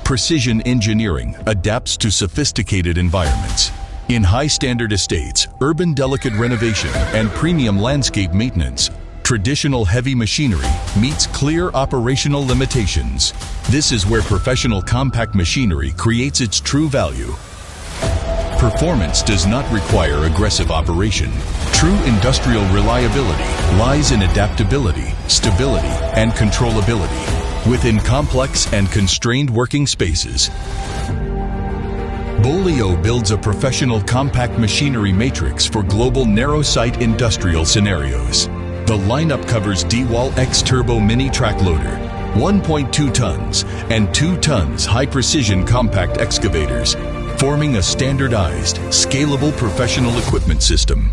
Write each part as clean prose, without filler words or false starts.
Precision engineering adapts to sophisticated environments. In high-standard estates, urban delicate renovation, and premium landscape maintenance, traditional heavy machinery meets clear operational limitations. This is where professional compact machinery creates its true value. Performance does not require aggressive operation. True industrial reliability lies in adaptability, stability, and controllability within complex and constrained working spaces. BOLEO builds a professional compact machinery matrix for global narrow-site industrial scenarios. The lineup covers DIWAL-X turbo mini track loader, 1.2 tons, and 2 tons high-precision compact excavators, forming a standardized, scalable professional equipment system.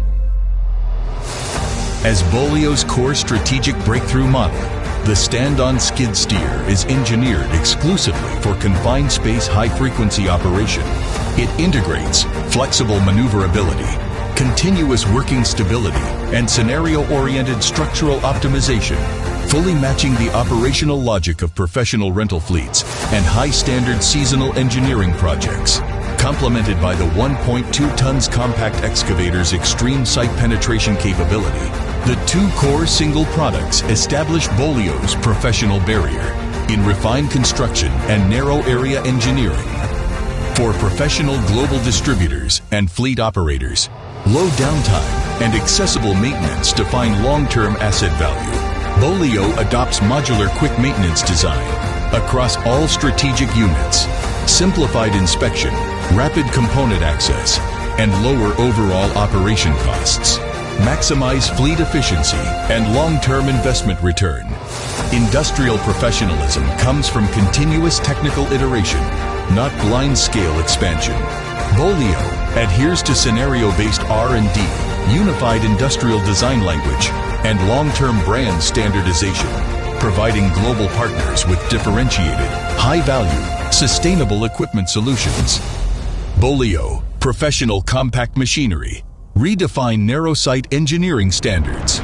As BOLEO's core strategic breakthrough model, the stand-on skid steer is engineered exclusively for confined space high-frequency operation. It integrates flexible maneuverability, continuous working stability, and scenario-oriented structural optimization, fully matching the operational logic of professional rental fleets and high-standard seasonal engineering projects. Complemented by the 1.2 tons compact excavator's extreme site penetration capability, the two core single products establish BOLEO's professional barrier in refined construction and narrow area engineering. For professional global distributors and fleet operators, low downtime and accessible maintenance define long-term asset value. BOLEO adopts modular quick maintenance design across all strategic units, simplified inspection, rapid component access, and lower overall operation costs. Maximize fleet efficiency and long-term investment return. Industrial professionalism comes from continuous technical iteration, not blind-scale expansion. BOLEO adheres to scenario-based R&D, unified industrial design language, and long-term brand standardization, providing global partners with differentiated, high-value, sustainable equipment solutions. BOLEO, professional compact machinery. Redefine narrow-site engineering standards.